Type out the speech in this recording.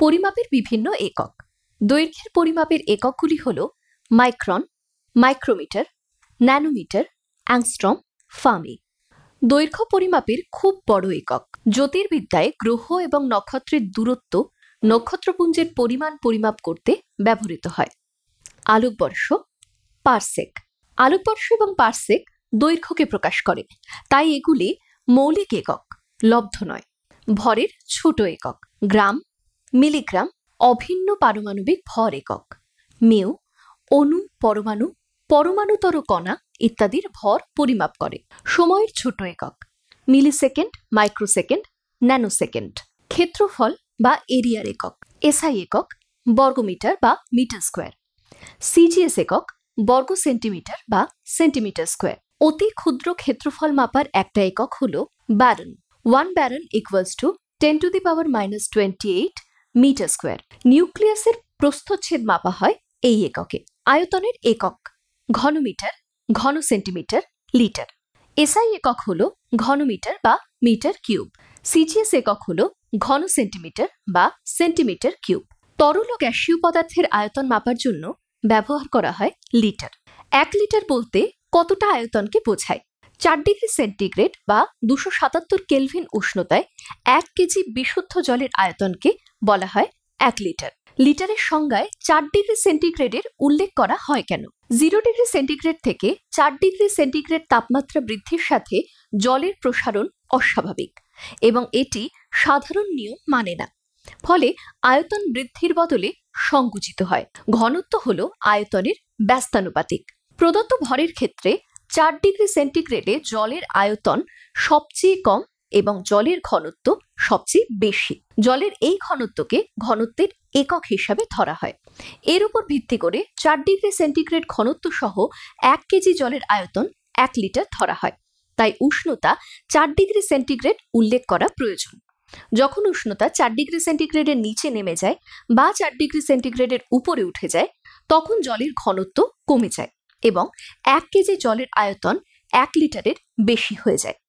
পরিমাপের বিভিন্ন একক। দৈর্ঘ্যের পরিমাপের এককগুলি হল micron, micrometre, nanometre, angstrom, fermi. দৈর্ঘ্য পরিমাপের খুব বড় একক। জ্যোতির্বিদ্যায় গ্রহ এবং নক্ষত্রের দূরত্ব, নক্ষত্রপুঞ্জের পরিমাণ পরিমাপ করতে ব্যবহৃত হয়। আলোকবর্ষ, পারসেক। আলোকবর্ষ এবং পারসেক দৈর্ঘ্যকে প্রকাশ করে, তাই এগুলি মৌলিক একক, লব্ধ নয়। ভরের ছোট একক। গ্রাম, মিলিগ্রাম অভিন্ন পারমাণবিক ভর একক। মিউ অণু, পরমাণু, পরমাণুতর কণা ইত্যাদির ভর পরিমাপ করে। সময়ের ছোট একক। Millisecond, microsecond, nanosecond. ক্ষেত্রফল বা এরিয়ার একক। এসআই একক বর্গমিটার বা মিটার স্কোয়ার। সিজিএস একক বর্গ সেন্টিমিটার বা সেন্টিমিটার স্কোয়ার। অতি ক্ষুদ্র ক্ষেত্রফল মাপার একটা একক হল barn. 1 barn equals to 10⁻28 metre square. নিউক্লিয়াসের প্রস্থচ্ছেদ মাপা হয় এই এককে। আয়তনের একক ঘনমিটার, ঘন সেন্টিমিটার, লিটার। এসআই একক হল ঘনমিটার বা মিটার কিউব। সিজিএস একক হল ঘন সেন্টিমিটার বা সেন্টিমিটার কিউব। তরল ও গ্যাসীয় পদার্থের আয়তন মাপার জন্য ব্যবহার করা হয় লিটার। 1 লিটার বলতে কতটা আয়তনকে বোঝায়? 4 ডিগ্রি সেন্টিগ্রেড বা 277 কেলভিন উষ্ণতায় 1 কেজি বিশুদ্ধ জলের আয়তনকে বলা হয় 1 লিটার। লিটারের সংজ্ঞায় 4 ডিগ্রি সেন্টিগ্রেডের উল্লেখ করা হয় কেন? 0 ডিগ্রি সেন্টিগ্রেড থেকে 4 ডিগ্রি সেন্টিগ্রেড তাপমাত্রা বৃদ্ধির সাথে জলের প্রসারণ অস্বাভাবিক এবং এটি সাধারণ নিয়ম মানে না। ফলে আয়তন বৃদ্ধির বদলে সংকুচিত হয়। ঘনত্ব হল আয়তনের ব্যস্তানুপাতিক। প্রদত্ত ভরের ক্ষেত্রে 4 ডিগ্রি সেন্টিগ্রেডে জলের আয়তন সবচেয়ে কম এবং জলের ঘনত্ব সবচেয়ে বেশি। জলের এই ঘনত্বকে ঘনত্বের একক হিসাবে ধরা হয়। এর উপর ভিত্তি করে 4 ডিগ্রি সেন্টিগ্রেড ঘনত্ব সহ 1 কেজি জলের আয়তন 1 লিটার ধরা হয়। তাই উষ্ণতা 4 ডিগ্রি সেন্টিগ্রেড উল্লেখ করা প্রয়োজন। যখন উষ্ণতা 4 ডিগ্রি সেন্টিগ্রেডের নিচে নেমে যায় বা 4 ডিগ্রি সেন্টিগ্রেডের উপরে উঠে যায়, তখন জলের ঘনত্ব কমে যায় এবং 1 কেজি জলের আয়তন 1 লিটারের বেশি হয়ে যায়।